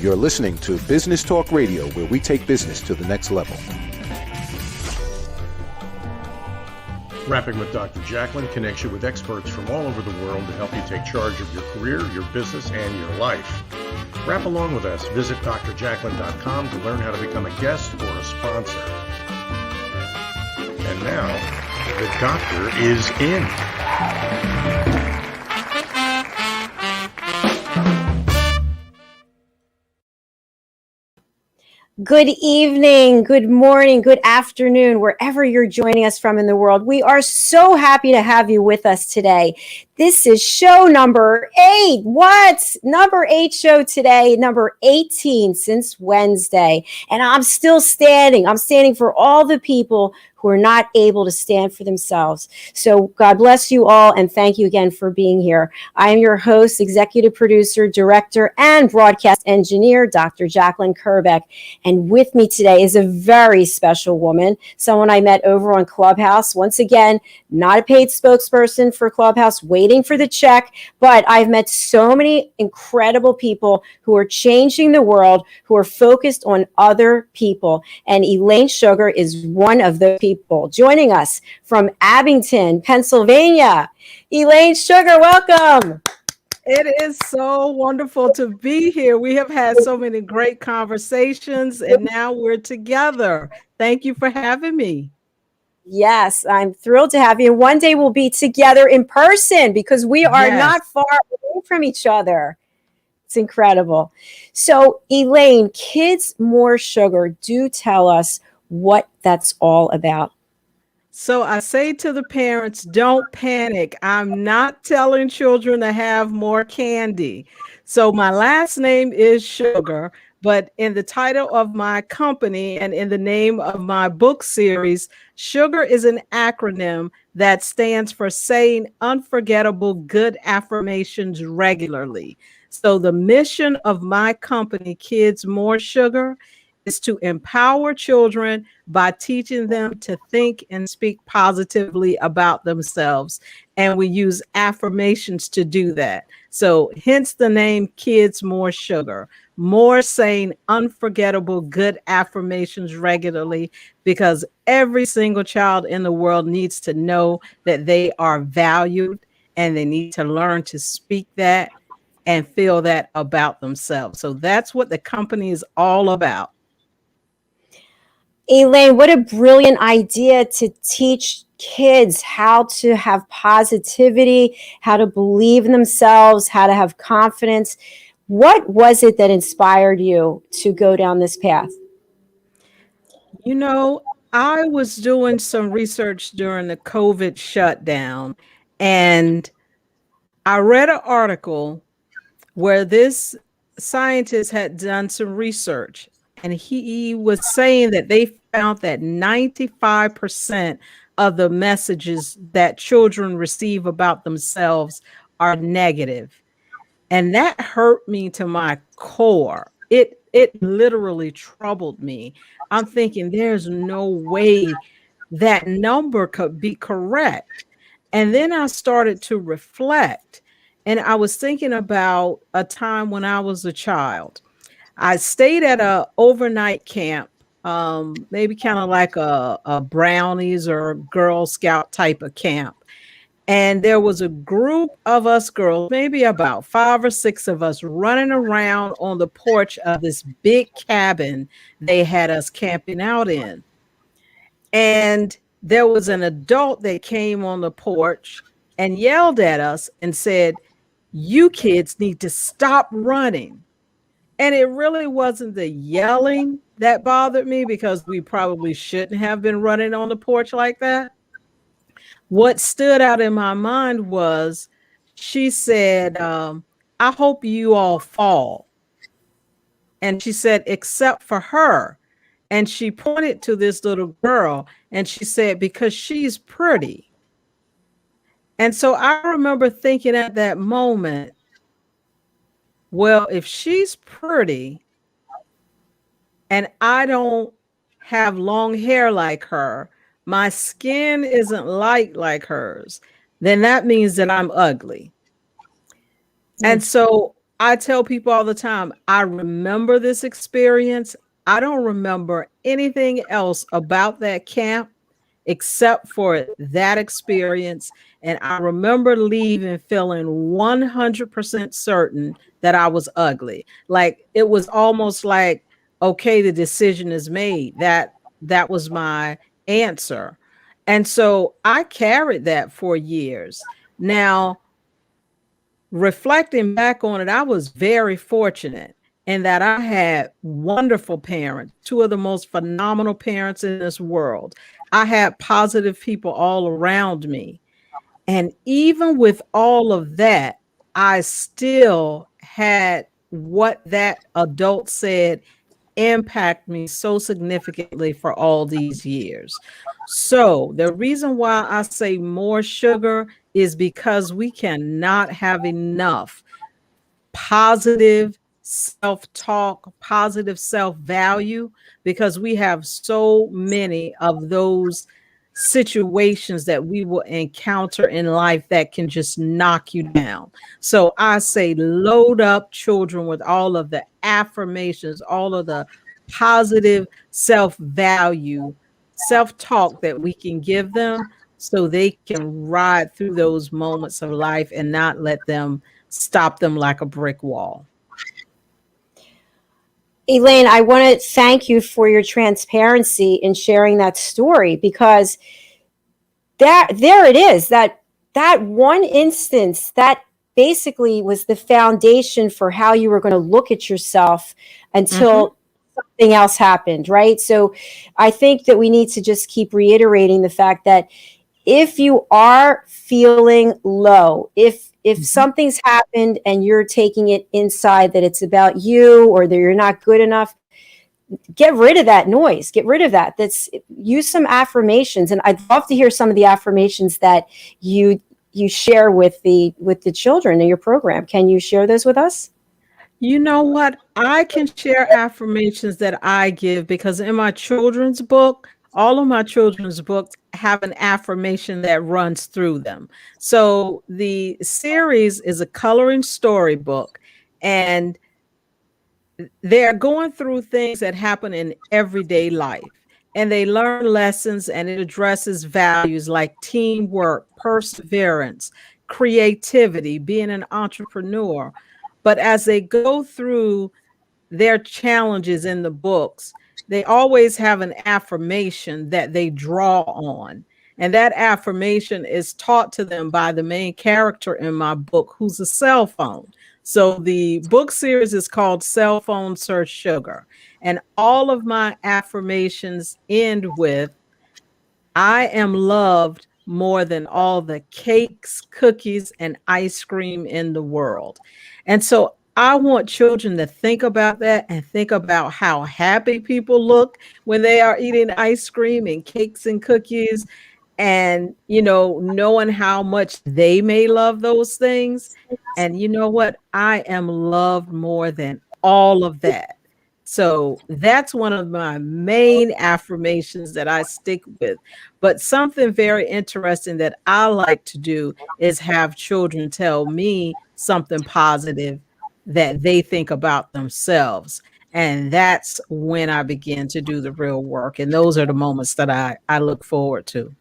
You're listening to Business Talk Radio, where we take business to the next level. Rapping with Dr. Jacalyn connects you with experts from all over the world to help you take charge of your career, your business, and your life. Rap along with us. Visit drjacalyn.com to learn how to become a guest or a sponsor. And now, the doctor is in. Good evening, good morning, good afternoon, wherever you're joining us from in the world. We are so happy to have you with us today. This is show number 8. What? Number 8 show today, number 18 since Wednesday. And I'm still standing. I'm standing for all the people who are not able to stand for themselves. So God bless you all, and thank you again for being here. I am your host, executive producer, director, and broadcast engineer, Dr. Jacalyn Kerbeck. And with me today is a very special woman, someone I met over on Clubhouse. Once again, not a paid spokesperson for Clubhouse, waiting for the check, but I've met so many incredible people who are changing the world, who are focused on other people. And Elaine Sugar is one of those people. Joining us from Abington, Pennsylvania, Elaine Sugar, welcome. It is so wonderful to be here. We have had so many great conversations, and now we're together. Thank you for having me. Yes, I'm thrilled to have you. One day we'll be together in person because we are not far away from each other. It's incredible. So, Elaine, Kids More Sugar, do tell us what that's all about. So I say to the parents, don't panic. I'm not telling children to have more candy. So my last name is Sugar, but in the title of my company and in the name of my book series, SUGAR is an acronym that stands for Saying Unforgettable Good Affirmations Regularly. So the mission of my company, Kids More Sugar, is to empower children by teaching them to think and speak positively about themselves. And we use affirmations to do that. So hence the name Kids More Sugar. More saying unforgettable good affirmations regularly, because every single child in the world needs to know that they are valued, and they need to learn to speak that and feel that about themselves. So that's what the company is all about. Elaine, what a brilliant idea to teach kids how to have positivity, how to believe in themselves, how to have confidence. What was it that inspired you to go down this path? You know, I was doing some research during the COVID shutdown, and I read an article where this scientist had done some research, and he was saying that they found that 95% of the messages that children receive about themselves are negative. And that hurt me to my core. It literally troubled me. I'm thinking there's no way that number could be correct. And then I started to reflect, and I was thinking about a time when I was a child. I stayed at a overnight camp, maybe kind of like a brownies or Girl Scout type of camp. And there was a group of us girls, maybe about 5 or 6 of us, running around on the porch of this big cabin they had us camping out in. And there was an adult that came on the porch and yelled at us and said, "You kids need to stop running." And it really wasn't the yelling that bothered me, because we probably shouldn't have been running on the porch like that. What stood out in my mind was, she said, "I hope you all fall." And she said, "Except for her." And she pointed to this little girl and she said, "Because she's pretty." And so I remember thinking at that moment, well, if she's pretty and I don't have long hair like her, my skin isn't light like hers, then that means that I'm ugly. And so I tell people all the time, I remember this experience. I don't remember anything else about that camp except for that experience. And I remember leaving feeling 100% certain that I was ugly. Like it was almost like, okay, the decision is made. That was my answer. And so I carried that for years. Now, reflecting back on it, I was very fortunate in that I had wonderful parents, two of the most phenomenal parents in this world. I had positive people all around me. And even with all of that, I still had what that adult said impact me so significantly for all these years. So the reason why I say more sugar is because we cannot have enough positive self-talk, positive self-value, because we have so many of those situations that we will encounter in life that can just knock you down. So I say load up children with all of the affirmations, all of the positive self-value, self-talk that we can give them so they can ride through those moments of life and not let them stop them like a brick wall. Elaine, I want to thank you for your transparency in sharing that story, because there it is, that one instance that basically was the foundation for how you were going to look at yourself until something else happened, right? So I think that we need to just keep reiterating the fact that if you are feeling low, if something's happened and you're taking it inside that it's about you or that you're not good enough, get rid of that noise. Get rid of that. Use some affirmations. And I'd love to hear some of the affirmations that you share with the children in your program. Can you share those with us? You know what? I can share affirmations that I give because in my children's book, all of my children's books have an affirmation that runs through them. So the series is a coloring storybook, and they're going through things that happen in everyday life. And they learn lessons, and it addresses values like teamwork, perseverance, creativity, being an entrepreneur. But as they go through their challenges in the books, they always have an affirmation that they draw on. And that affirmation is taught to them by the main character in my book, who's a cell phone. So the book series is called Cell Phone Search Sugar. And all of my affirmations end with, I am loved more than all the cakes, cookies, and ice cream in the world. And so I want children to think about that and think about how happy people look when they are eating ice cream and cakes and cookies, and, knowing how much they may love those things. And you know what? I am loved more than all of that. So that's one of my main affirmations that I stick with. But something very interesting that I like to do is have children tell me something positive that they think about themselves. And that's when I begin to do the real work. And those are the moments that I look forward to.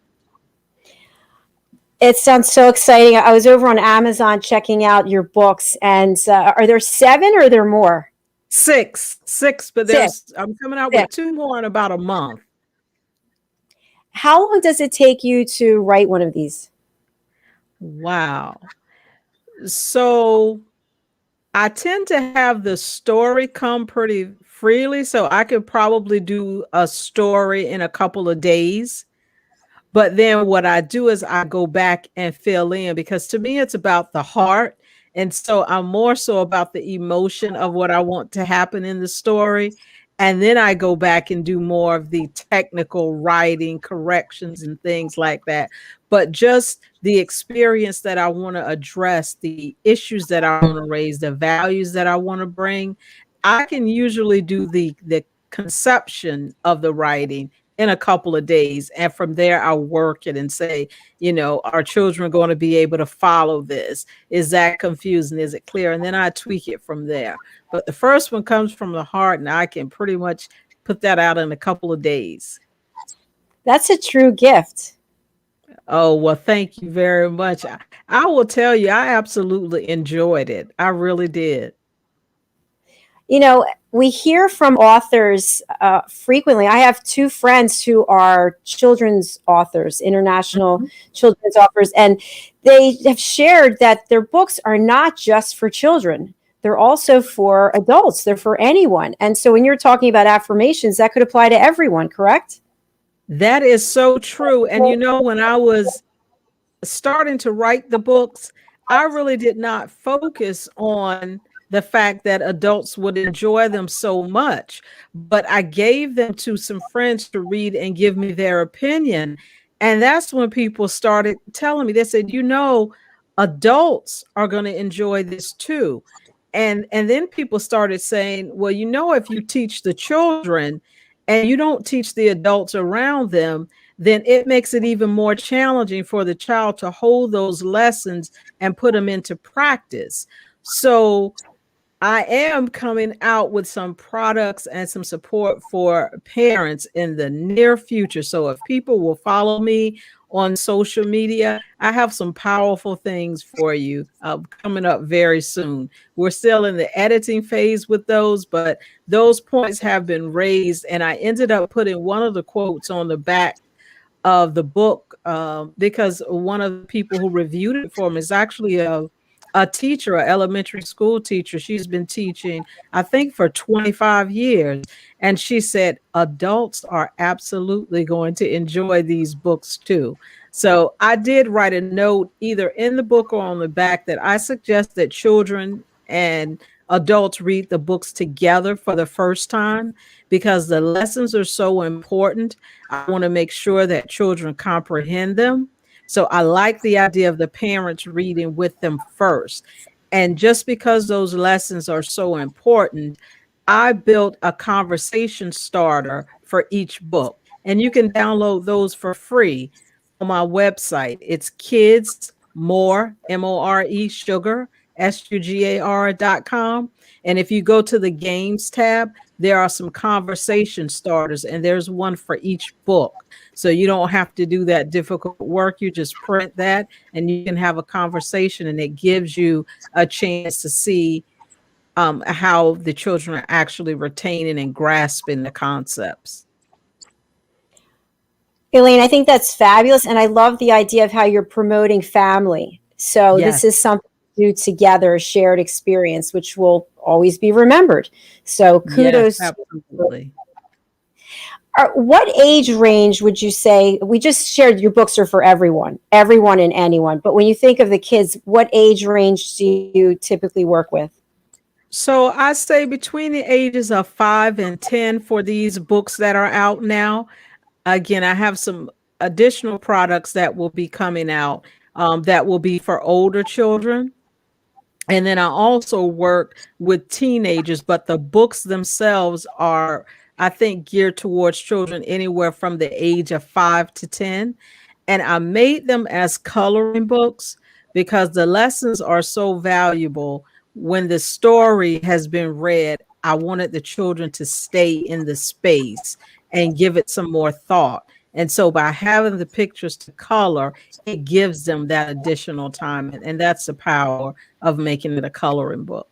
It sounds so exciting. I was over on Amazon checking out your books, and are there 7 or are there more? Six, but I'm coming out with 2 more in about a month. How long does it take you to write one of these? Wow. So I tend to have the story come pretty freely, so I could probably do a story in a couple of days. But then what I do is I go back and fill in, because to me, it's about the heart. And so I'm more so about the emotion of what I want to happen in the story. And then I go back and do more of the technical writing, corrections, and things like that. But just the experience that I want to address, the issues that I want to raise, the values that I want to bring, I can usually do the conception of the writing in a couple of days. And from there, I'll work it and say, are children going to be able to follow this? Is that confusing? Is it clear? And then I tweak it from there. But the first one comes from the heart, and I can pretty much put that out in a couple of days. That's a true gift. Oh, well, thank you very much. I will tell you, I absolutely enjoyed it. I really did. We hear from authors frequently. I have two friends who are children's authors, international children's authors, and they have shared that their books are not just for children. They're also for adults. They're for anyone. And so when you're talking about affirmations, that could apply to everyone, correct? That is so true. And when I was starting to write the books, I really did not focus on the fact that adults would enjoy them so much, but I gave them to some friends to read and give me their opinion. And that's when people started telling me, they said, adults are going to enjoy this too. And then people started saying, well, if you teach the children and you don't teach the adults around them, then it makes it even more challenging for the child to hold those lessons and put them into practice. So I am coming out with some products and some support for parents in the near future. So if people will follow me on social media, I have some powerful things for you coming up very soon. We're still in the editing phase with those, but those points have been raised. And I ended up putting one of the quotes on the back of the book because one of the people who reviewed it for me is actually a teacher, an elementary school teacher. She's been teaching, I think, for 25 years. And she said, adults are absolutely going to enjoy these books too. So I did write a note either in the book or on the back that I suggest that children and adults read the books together for the first time because the lessons are so important. I want to make sure that children comprehend them. So I like the idea of the parents reading with them first. And just because those lessons are so important, I built a conversation starter for each book. And you can download those for free on my website. It's Kids More, M-O-R-E, Sugar, S-U-G-A-R.com. And if you go to the games tab, there are some conversation starters, and there's one for each book. So you don't have to do that difficult work. You just print that and you can have a conversation, and it gives you a chance to see how the children are actually retaining and grasping the concepts. Elaine, I think that's fabulous. And I love the idea of how you're promoting family. So Yes. This is something to do together, a shared experience, which will always be remembered. So kudos. Yes, absolutely. What age range would you say? We just shared your books are for everyone and anyone. But when you think of the kids, what age range do you typically work with? So I say between the ages of 5 and 10 for these books that are out now. Again, I have some additional products that will be coming out that will be for older children. And then I also work with teenagers, but the books themselves are, I think, geared towards children anywhere from the age of 5 to 10. And I made them as coloring books because the lessons are so valuable. When the story has been read, I wanted the children to stay in the space and give it some more thought. And so by having the pictures to color, it gives them that additional time. And that's the power of making it a coloring book.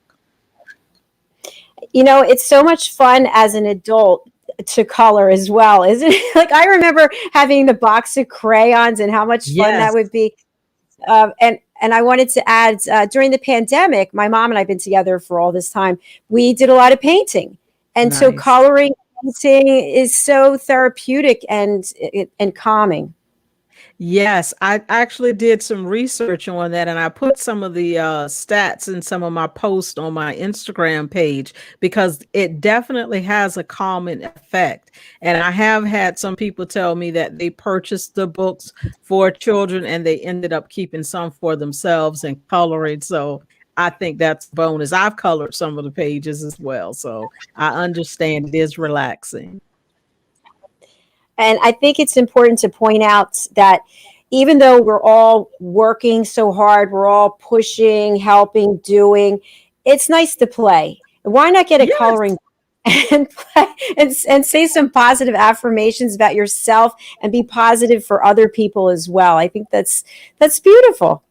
It's so much fun as an adult to color as well, isn't it? Like I remember having the box of crayons and how much fun that would be. And I wanted to add, during the pandemic, my mom and I've been together for all this time. We did a lot of painting. And so coloring, painting is so therapeutic and calming. Yes, I actually did some research on that, and I put some of the stats in some of my posts on my Instagram page because it definitely has a calming effect. And I have had some people tell me that they purchased the books for children and they ended up keeping some for themselves and coloring. So I think that's a bonus. I've colored some of the pages as well, so I understand it is relaxing. And I think it's important to point out that even though we're all working so hard, we're all pushing, helping, doing, it's nice to play. Why not get a Yes. coloring and play and say some positive affirmations about yourself and be positive for other people as well? I think that's beautiful.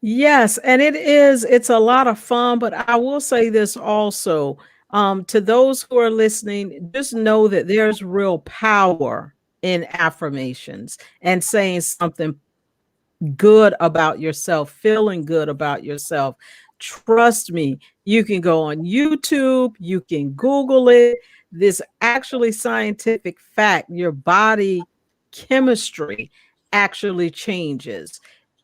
Yes, and it's a lot of fun, but I will say this also, to those who are listening, just know that there's real power in affirmations and saying something good about yourself, feeling good about yourself. Trust me, you can go on YouTube, you can Google it. This actually scientific fact, your body chemistry actually changes.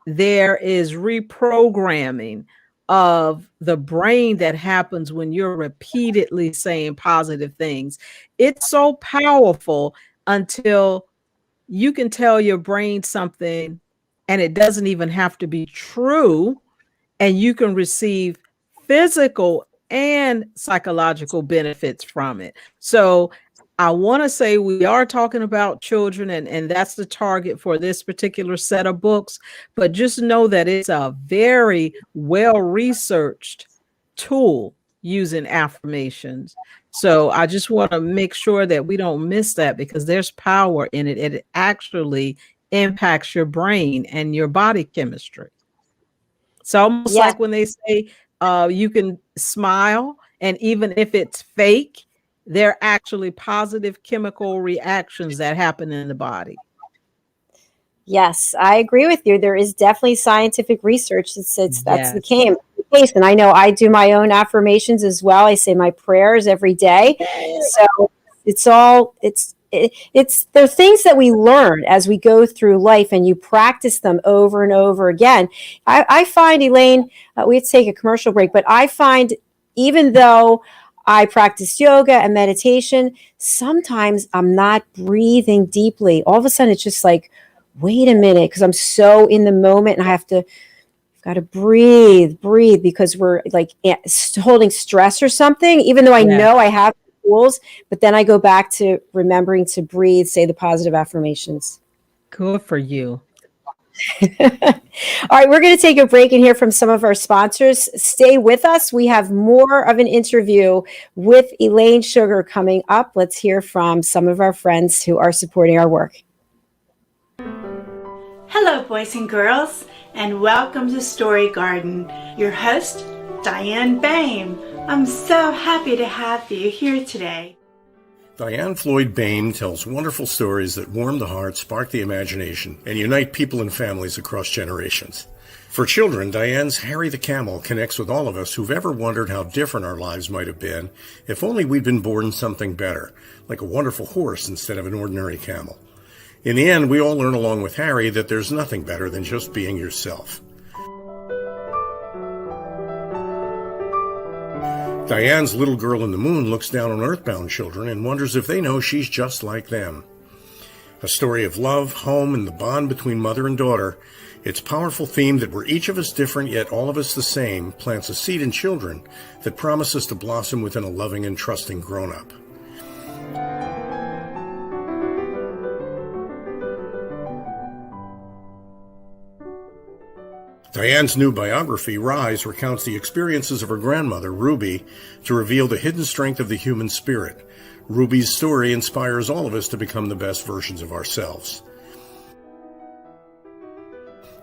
There is reprogramming of the brain that happens when you're repeatedly saying positive things. It's so powerful until you can tell your brain something and it doesn't even have to be true, and you can receive physical and psychological benefits from it. So I want to say we are talking about children, and that's the target for this particular set of books, but just know that it's a very well-researched tool using affirmations. So I just want to make sure that we don't miss that, because there's power in it. It actually impacts your brain and your body chemistry. It's almost Yes. like when they say you can smile, and even if it's fake, there are actually positive chemical reactions that happen in the body. Yes, I agree with you. There is definitely scientific research that says that's the Yes. case. And I know I do my own affirmations as well. I say my prayers every day. So they're things that we learn as we go through life, and you practice them over and over again. I find, Elaine, we have to take a commercial break, but I find even though I practice yoga and meditation, sometimes I'm not breathing deeply. All of a sudden, it's just like, wait a minute, because I'm so in the moment, and I have to got to breathe, because we're like holding stress or something, even though I know I have tools, but then I go back to remembering to breathe, say the positive affirmations. Good for you. All right, we're going to take a break and hear from some of our sponsors. Stay with us. We have more of an interview with Elaine Sugar coming up. Let's hear from some of our friends who are supporting our work. Hello, boys and girls, and welcome to Story Garden. Your host, Diane Boehm. I'm so happy to have you here today. Diane Floyd Boehm tells wonderful stories that warm the heart, spark the imagination, and unite people and families across generations. For children, Diane's Harry the Camel connects with all of us who've ever wondered how different our lives might have been if only we'd been born something better, like a wonderful horse instead of an ordinary camel. In the end, we all learn along with Harry that there's nothing better than just being yourself. Diane's Little Girl in the Moon looks down on earthbound children and wonders if they know she's just like them. A story of love, home, and the bond between mother and daughter, its powerful theme that we're each of us different yet all of us the same plants a seed in children that promises to blossom within a loving and trusting grown-up. Diane's new biography, Rise, recounts the experiences of her grandmother, Ruby, to reveal the hidden strength of the human spirit. Ruby's story inspires all of us to become the best versions of ourselves.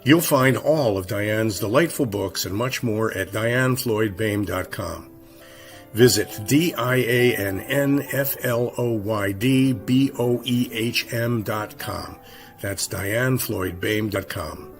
You'll find all of Diane's delightful books and much more at DianeFloydBoehm.com. Visit DianeFloydBoehm.com. That's DianeFloydBoehm.com.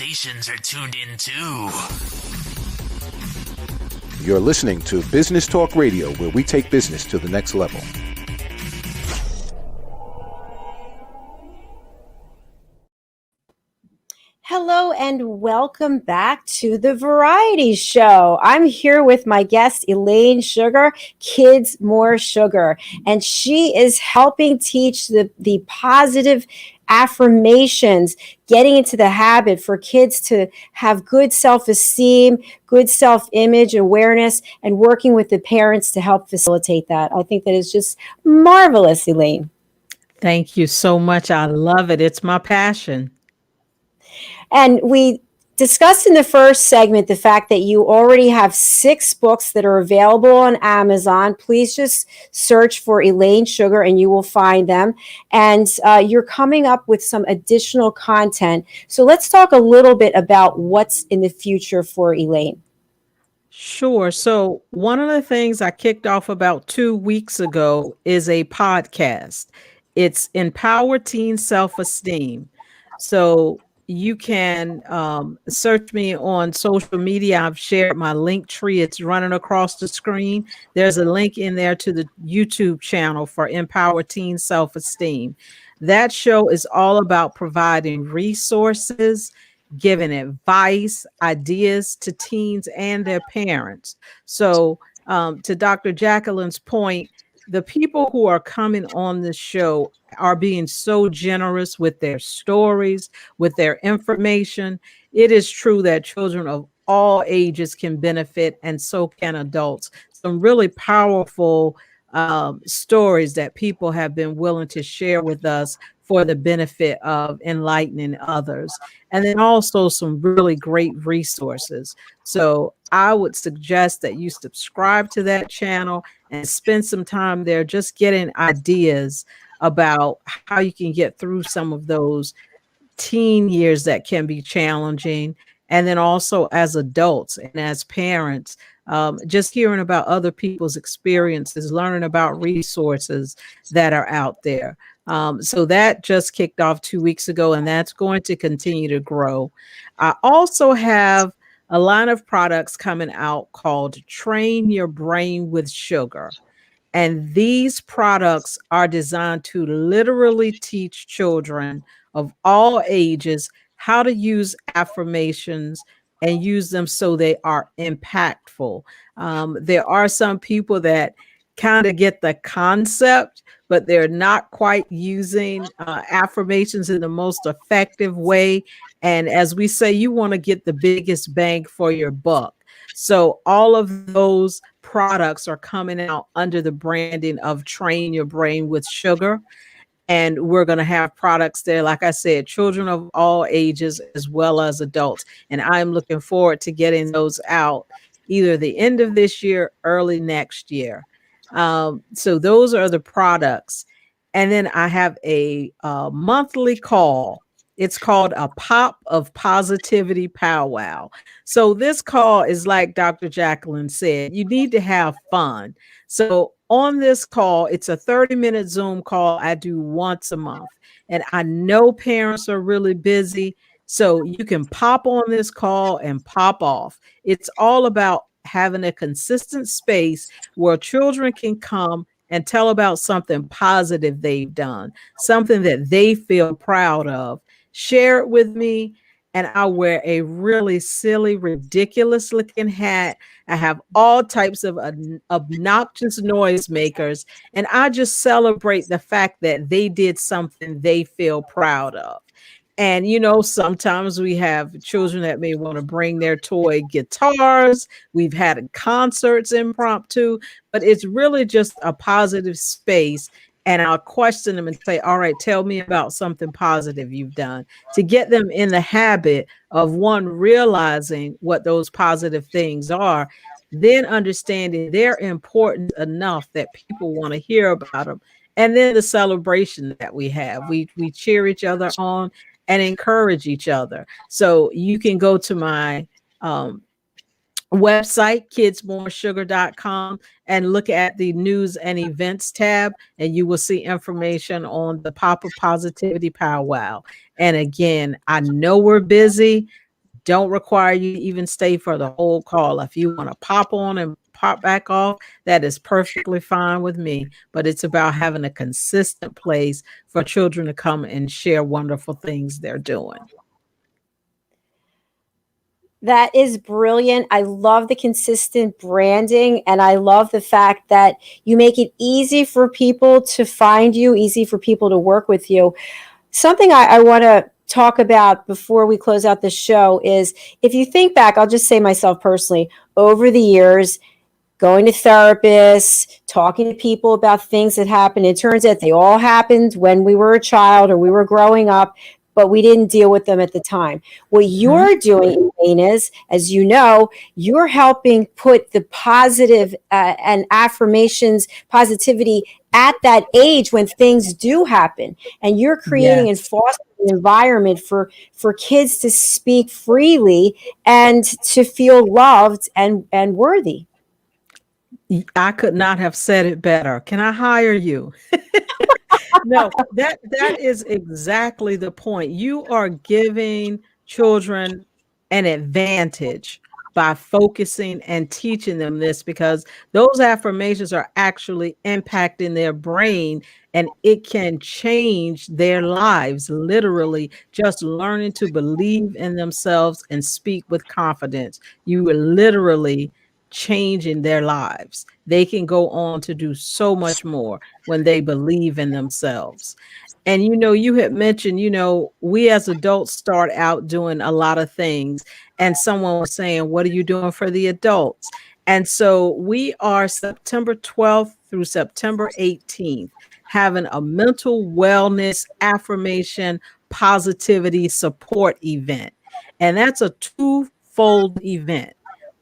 stations are tuned in too. You're listening to Business Talk Radio, where we take business to the next level. Hello and welcome back to the Variety Show. I'm here with my guest, Elaine Sugar, Kids More Sugar, and she is helping teach the positive affirmations, getting into the habit for kids to have good self-esteem, good self-image awareness, and working with the parents to help facilitate that. I think that is just marvelous, Elaine. Thank you so much. I love it. It's my passion. And we discussed in the first segment the fact that you already have 6 books that are available on Amazon. Please just search for Elaine Sugar and you will find them. And you're coming up with some additional content. So let's talk a little bit about what's in the future for Elaine. Sure. So one of the things I kicked off about 2 weeks ago is a podcast. It's Empower Teen Self-Esteem. So you can search me on social media. I've shared my link tree. It's running across the screen. There's a link in there to the YouTube channel for Empower Teen Self-Esteem. That show is all about providing resources, giving advice, ideas to teens and their parents. So to Dr. Jacalyn's point, the people who are coming on this show are being so generous with their stories, with their information. It is true that children of all ages can benefit, and so can adults. Some really powerful stories that people have been willing to share with us for the benefit of enlightening others. And then also some really great resources. So I would suggest that you subscribe to that channel and spend some time there just getting ideas about how you can get through some of those teen years that can be challenging. And then also as adults and as parents, just hearing about other people's experiences, learning about resources that are out there. So that just kicked off 2 weeks ago, and that's going to continue to grow. I also have a line of products coming out called Train Your Brain with Sugar. And these products are designed to literally teach children of all ages how to use affirmations and use them so they are impactful. There are some people that kind of get the concept, but they're not quite using affirmations in the most effective way. And as we say, you want to get the biggest bang for your buck. So all of those products are coming out under the branding of Train Your Brain with Sugar. And we're going to have products there, like I said, children of all ages as well as adults. And I'm looking forward to getting those out either the end of this year, early next year. So those are the products. And then I have a monthly call. It's called a Pop of Positivity Powwow. So this call is like Dr. Jacalyn said, you need to have fun. So on this call, it's a 30-minute Zoom call I do once a month. And I know parents are really busy, so you can pop on this call and pop off. It's all about having a consistent space where children can come and tell about something positive they've done, something that they feel proud of. Share it with me, and I wear a really silly, ridiculous looking hat. I have all types of obnoxious noisemakers, and I just celebrate the fact that they did something they feel proud of. And, you know, sometimes we have children that may want to bring their toy guitars. We've had concerts impromptu, but it's really just a positive space. And I'll question them and say, all right, tell me about something positive you've done, to get them in the habit of, one, realizing what those positive things are, then understanding they're important enough that people want to hear about them. And then the celebration that we have, we cheer each other on and encourage each other. So you can go to my website, kidsmoresugar.com, and look at the news and events tab, and you will see information on the Pop of Positivity Powwow. And again, I know we're busy. Don't require you to even stay for the whole call. If you want to pop on and pop back off, that is perfectly fine with me. But it's about having a consistent place for children to come and share wonderful things they're doing. That is brilliant. I love the consistent branding, and I love the fact that you make it easy for people to find you, easy for people to work with you. Something I want to talk about before we close out the show is, if you think back, I'll just say myself personally, over the years, going to therapists, talking to people about things that happened. It turns out they all happened when we were a child or we were growing up, but we didn't deal with them at the time. What you're doing, Elaine, is, as you know, you're helping put the positive and affirmations, positivity at that age when things do happen. And you're creating and fostering an environment for kids to speak freely and to feel loved and worthy. I could not have said it better. Can I hire you? No, that is exactly the point. You are giving children an advantage by focusing and teaching them this, because those affirmations are actually impacting their brain, and it can change their lives, literally just learning to believe in themselves and speak with confidence. You are literally changing their lives. They can go on to do so much more when they believe in themselves. And you had mentioned, we as adults start out doing a lot of things, and someone was saying, what are you doing for the adults? And so we are September 12th through September 18th having a mental wellness affirmation positivity support event. And that's a twofold event.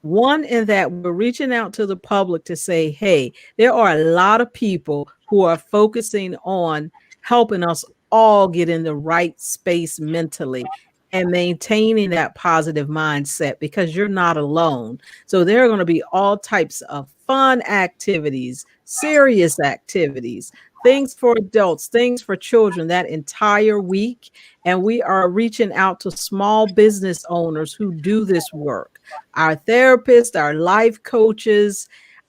One, in that we're reaching out to the public to say, hey, there are a lot of people who are focusing on helping us all get in the right space mentally and maintaining that positive mindset, because you're not alone. So there are going to be all types of fun activities, serious activities, things for adults, things for children that entire week. And we are reaching out to small business owners who do this work, our therapists, our life coaches,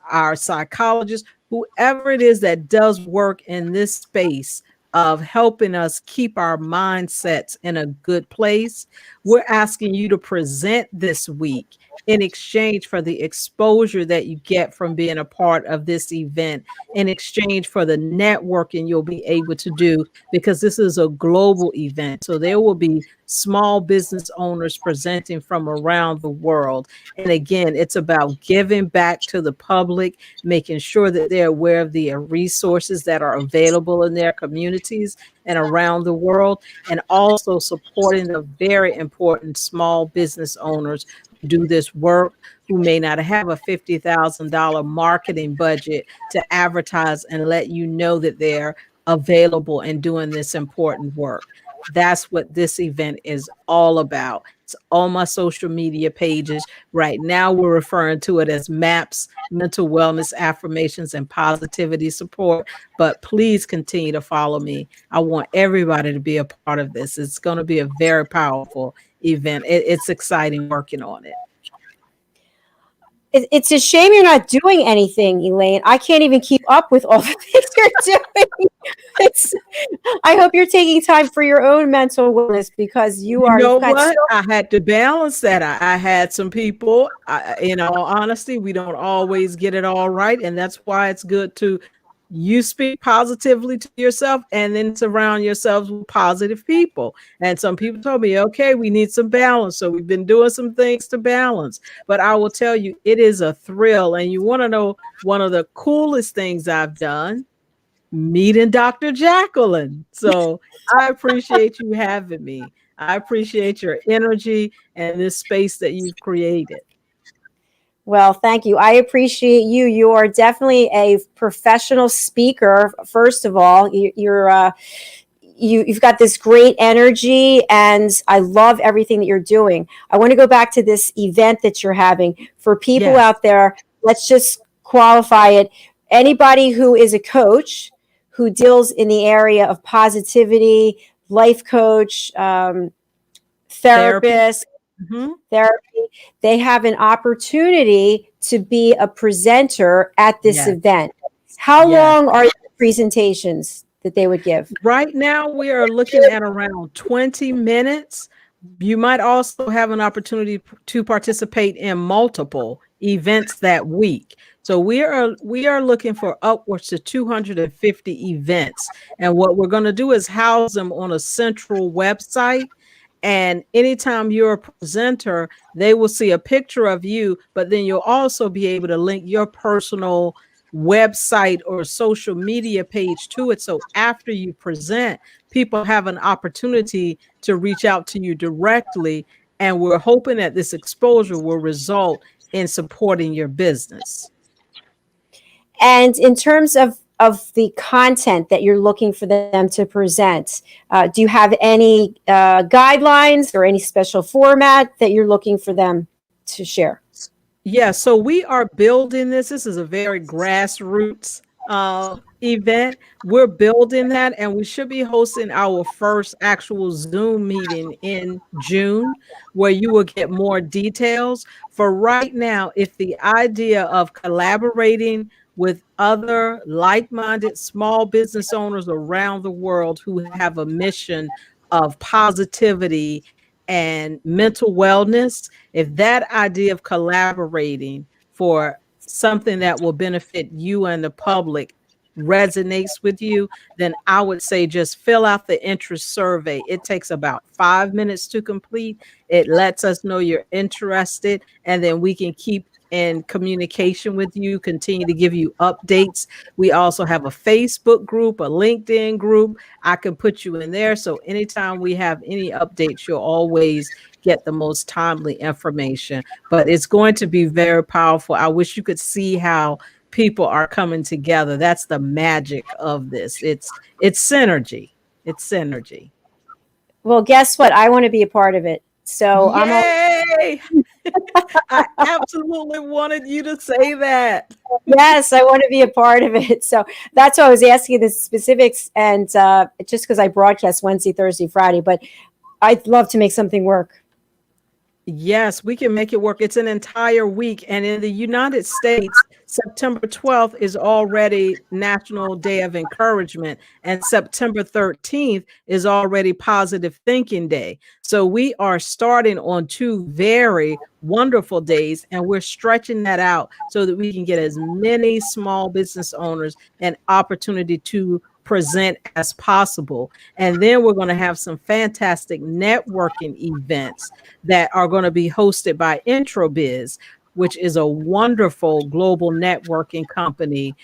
our psychologists, whoever it is that does work in this space of helping us keep our mindsets in a good place. We're asking you to present this week in exchange for the exposure that you get from being a part of this event, in exchange for the networking you'll be able to do, because this is a global event. So there will be small business owners presenting from around the world. And again, it's about giving back to the public, making sure that they're aware of the resources that are available in their communities and around the world, and also supporting the very important small business owners who do this work, who may not have a $50,000 marketing budget to advertise and let you know that they're available and doing this important work. That's what this event is all about. It's on my social media pages. Right now, we're referring to it as MAPS, Mental Wellness Affirmations and Positivity Support. But please continue to follow me. I want everybody to be a part of this. It's going to be a very powerful event. It's exciting working on it. It's a shame you're not doing anything, Elaine. I can't even keep up with all the things you're doing. I hope you're taking time for your own mental wellness, because you are. know what? I had to balance that. I had some people, in all honesty, we don't always get it all right. And that's why it's good to you speak positively to yourself and then surround yourselves with positive people. And some people told me, okay, we need some balance. So we've been doing some things to balance. But I will tell you, it is a thrill. And you want to know one of the coolest things I've done? Meeting Dr. Jacalyn. So I appreciate you having me. I appreciate your energy and this space that you've created. Well, thank you. I appreciate you. You are definitely a professional speaker. First of all, you've got this great energy, and I love everything that you're doing. I want to go back to this event that you're having for people out there. Let's just qualify it. Anybody who is a coach, who deals in the area of positivity, life coach, therapist, Mhm. therapy, they have an opportunity to be a presenter at this Yes. event. How Yes. long are the presentations that they would give? Right now, we are looking at around 20 minutes. You might also have an opportunity to participate in multiple events that week. So we are looking for upwards to 250 events. And what we're going to do is house them on a central website. And anytime you're a presenter, they will see a picture of you, but then you'll also be able to link your personal website or social media page to it. So after you present, people have an opportunity to reach out to you directly. And we're hoping that this exposure will result in supporting your business. And in terms of the content that you're looking for them to present, do you have any guidelines or any special format that you're looking for them to share? Yeah, so we are building this. This is a very grassroots event. We're building that, and we should be hosting our first actual Zoom meeting in June, where you will get more details. For right now, if the idea of collaborating with other like-minded small business owners around the world who have a mission of positivity and mental wellness, if that idea of collaborating for something that will benefit you and the public resonates with you, then I would say just fill out the interest survey. It takes about 5 minutes to complete. It lets us know you're interested, and then we can keep in communication with you, continue to give you updates. We also have a Facebook group, a LinkedIn group. I can put you in there. So anytime we have any updates, you'll always get the most timely information. But it's going to be very powerful. I wish you could see how people are coming together. That's the magic of this. It's synergy. It's synergy. Well, guess what? I want to be a part of it. So I'm all, Yay! I absolutely wanted you to say that. yes, I want to be a part of it. So that's why I was asking the specifics, and just because I broadcast Wednesday, Thursday, Friday, but I'd love to make something work. Yes, we can make it work. It's an entire week. And in the United States, September 12th is already National Day of Encouragement, and September 13th is already Positive Thinking Day. So we are starting on two very wonderful days, and we're stretching that out so that we can get as many small business owners an opportunity to present as possible. And then we're going to have some fantastic networking events that are going to be hosted by IntroBiz, which is a wonderful global networking company.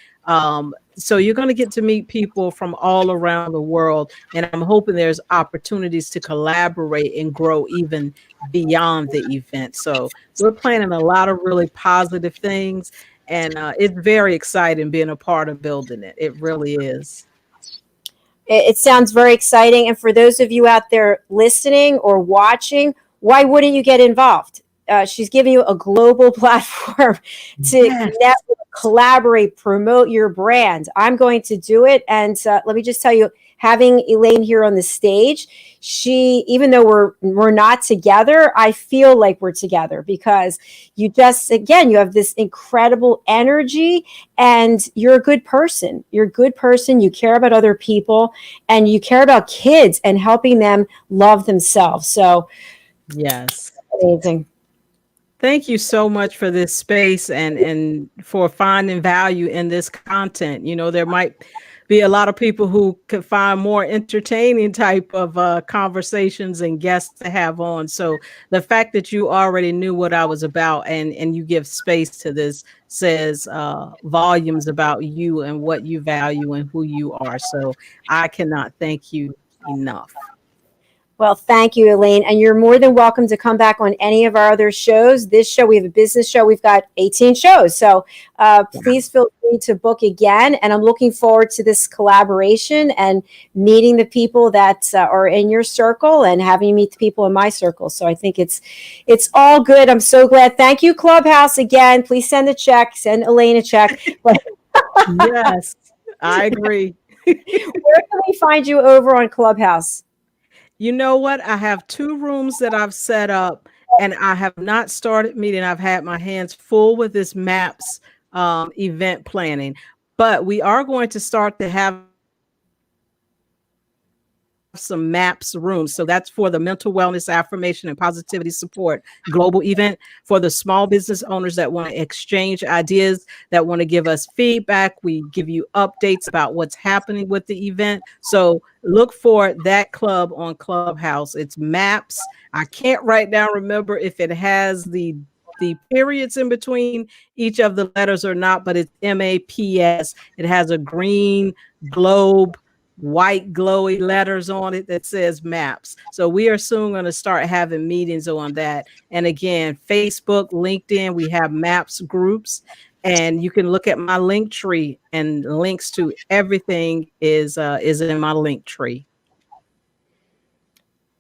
So you're going to get to meet people from all around the world, and I'm hoping there's opportunities to collaborate and grow even beyond the event. So we're planning a lot of really positive things, and it's very exciting being a part of building it. It really is. It sounds very exciting. And for those of you out there listening or watching, why wouldn't you get involved? She's giving you a global platform to Yes. network, collaborate, promote your brand. I'm going to do it. And let me just tell you, having Elaine here on the stage, even though we're not together, I feel like we're together because you just, again, you have this incredible energy and you're a good person. You're a good person. You care about other people and you care about kids and helping them love themselves. So Yes. amazing. Thank you so much for this space and for finding value in this content. You know, there might be a lot of people who could find more entertaining type of conversations and guests to have on. So the fact that you already knew what I was about and you give space to this says volumes about you and what you value and who you are. So I cannot thank you enough. Well, thank you, Elaine. And you're more than welcome to come back on any of our other shows. This show, we have a business show. We've got 18 shows. So please feel free to book again. And I'm looking forward to this collaboration and meeting the people that are in your circle and having you meet the people in my circle. So I think it's all good. I'm so glad. Thank you, Clubhouse, again. Please send a check. Send Elaine a check. Yes, I agree. Where can we find you over on Clubhouse? You know what? I have two rooms that I've set up, and I have not started meeting. I've had my hands full with this MAPS event planning, but we are going to start to have some MAPS rooms. So that's for the mental wellness, affirmation, and positivity support global event for the small business owners that want to exchange ideas, that want to give us feedback. We give you updates about what's happening with the event. So look for that club on Clubhouse. It's MAPS. I can't right now remember if it has the periods in between each of the letters or not, but it's MAPS. It has a green globe, white glowy letters on it that says MAPS. So we are soon going to start having meetings on that. And again, Facebook, LinkedIn, we have MAPS groups, and you can look at my link tree, and links to everything is in my link tree.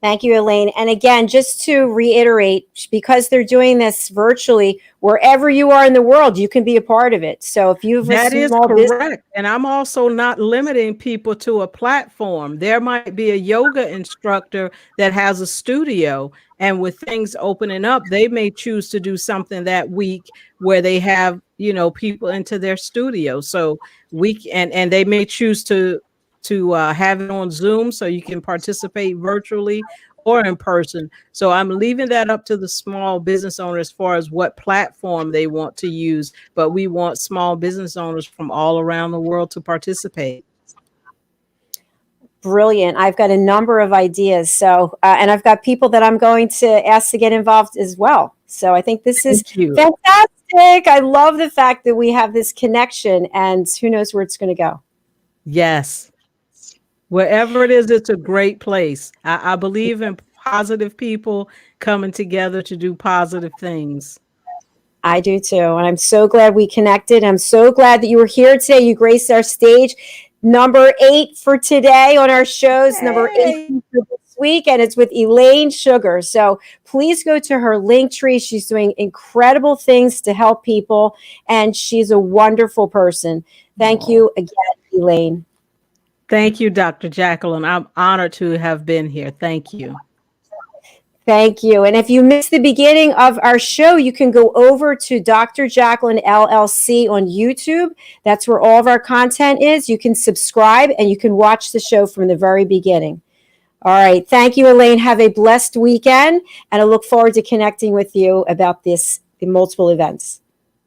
Thank you, Elaine. And again, just to reiterate, because they're doing this virtually, wherever you are in the world, you can be a part of it. So if you have That a is small correct. business, And I'm also not limiting people to a platform. There might be a yoga instructor that has a studio, and with things opening up, they may choose to do something that week where they have, people into their studio. So and they may choose to have it on Zoom so you can participate virtually or in person. So I'm leaving that up to the small business owner as far as what platform they want to use, but we want small business owners from all around the world to participate. brilliant. I've got a number of ideas. So, and I've got people that I'm going to ask to get involved as well. So I think this is Thank you. fantastic. I love the fact that we have this connection, and who knows where it's going to go. Yes. Wherever it is, it's a great place. I believe in positive people coming together to do positive things. I do too. And I'm so glad we connected. I'm so glad that you were here today. You graced our stage. Number 8 for today on our shows, number 8 for this week, and it's with Elaine Sugar. So please go to her link tree. She's doing incredible things to help people, and she's a wonderful person. Thank you again, Elaine. Thank you, Dr. Jacalyn. I'm honored to have been here. Thank you. Thank you. And if you missed the beginning of our show, you can go over to Dr. Jacalyn LLC on YouTube. That's where all of our content is. You can subscribe and you can watch the show from the very beginning. All right. Thank you, Elaine. Have a blessed weekend. And I look forward to connecting with you about the multiple events.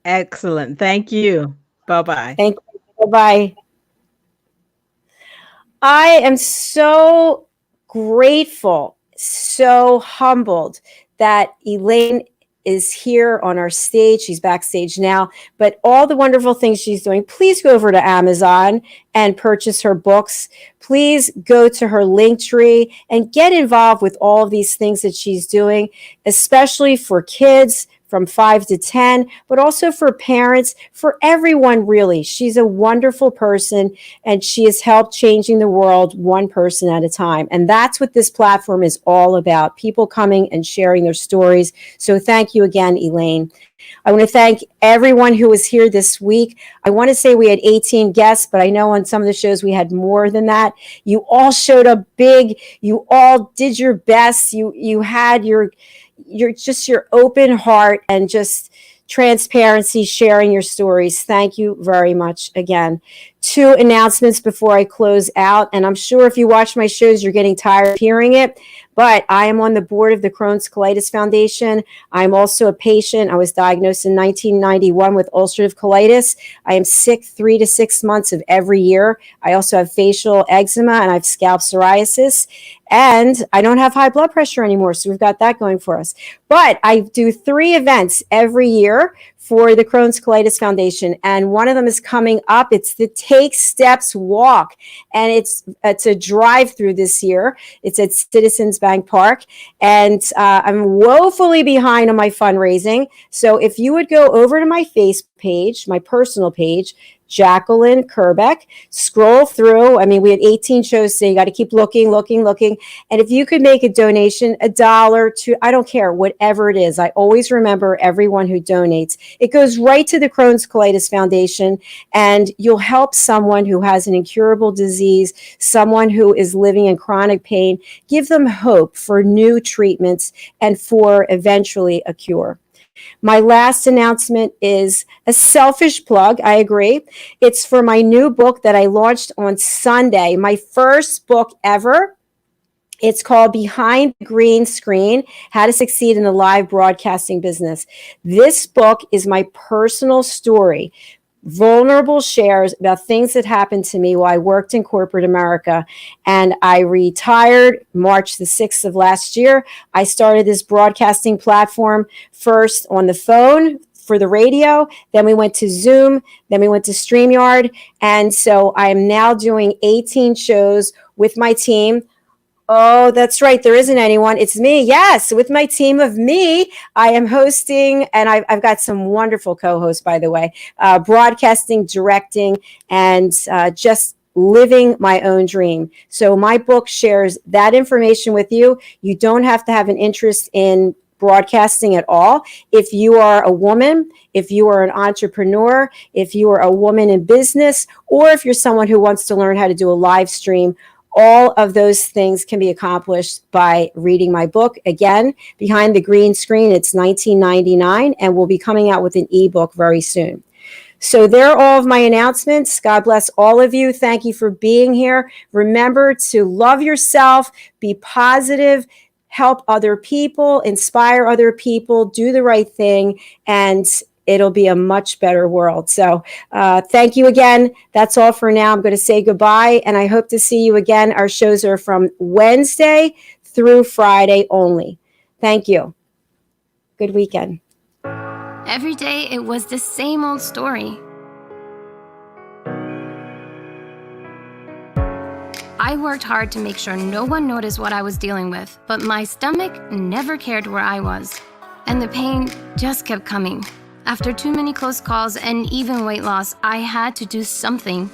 Excellent. Thank you. Bye-bye. Thank you. Bye-bye. I am so grateful, so humbled that Elaine is here on our stage. She's backstage now, but all the wonderful things she's doing, please go over to Amazon and purchase her books. Please go to her link tree and get involved with all of these things that she's doing, especially for kids from 5 to 10, but also for parents, for everyone, really. She's a wonderful person, and she has helped changing the world one person at a time. And that's what this platform is all about, people coming and sharing their stories. So thank you again, Elaine. I want to thank everyone who was here this week. I want to say we had 18 guests, but I know on some of the shows we had more than that. You all showed up big. You all did your best. You had your open heart and just transparency, sharing your stories. Thank you very much again. 2 announcements before I close out. And I'm sure if you watch my shows, you're getting tired of hearing it. But I am on the board of the Crohn's Colitis Foundation. I'm also a patient. I was diagnosed in 1991 with ulcerative colitis. I am sick 3 to 6 months of every year. I also have facial eczema and I have scalp psoriasis. And I don't have high blood pressure anymore, so we've got that going for us. But I do 3 events every year for the Crohn's Colitis Foundation, and one of them is coming up. It's the Take Steps Walk, and it's a drive-through this year. It's at Citizens Bank Park, and I'm woefully behind on my fundraising. So if you would go over to my Facebook page, my personal page, Jacalyn Kerbeck. Scroll through. I mean, we had 18 shows today. You got to keep looking. And if you could make a donation, $1 to, I don't care, whatever it is. I always remember everyone who donates. It goes right to the Crohn's Colitis Foundation, and you'll help someone who has an incurable disease, someone who is living in chronic pain. Give them hope for new treatments and for eventually a cure. My last announcement is a selfish plug. I agree. It's for my new book that I launched on Sunday, my first book ever. It's called Behind the Green Screen, How to Succeed in the Live Broadcasting Business. This book is my personal story, vulnerable shares about things that happened to me while I worked in corporate America. And I retired March the 6th of last year. I started this broadcasting platform first on the phone for the radio. Then we went to Zoom. Then we went to StreamYard. And so I am now doing 18 shows with my team. Oh, that's right. There isn't anyone. It's me. Yes. With my team of me, I am hosting, and I've got some wonderful co-hosts, by the way, broadcasting, directing, and just living my own dream. So my book shares that information with you. You don't have to have an interest in broadcasting at all. If you are a woman, if you are an entrepreneur, if you are a woman in business, or if you're someone who wants to learn how to do a live stream, all of those things can be accomplished by reading my book. Again, Behind the Green Screen, it's $19.99, and we'll be coming out with an ebook very soon. So there are all of my announcements. God bless all of you. Thank you for being here. Remember to love yourself, be positive, help other people, inspire other people, do the right thing, and it'll be a much better world. So thank you again. That's all for now. I'm going to say goodbye, and I hope to see you again. Our shows are from Wednesday through Friday only. Thank you. Good weekend. Every day it was the same old story. I worked hard to make sure no one noticed what I was dealing with, but my stomach never cared where I was, and the pain just kept coming. After too many close calls and even weight loss, I had to do something.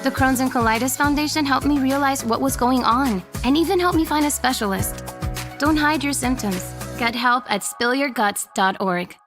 The Crohn's and Colitis Foundation helped me realize what was going on and even helped me find a specialist. Don't hide your symptoms. Get help at spillyourguts.org.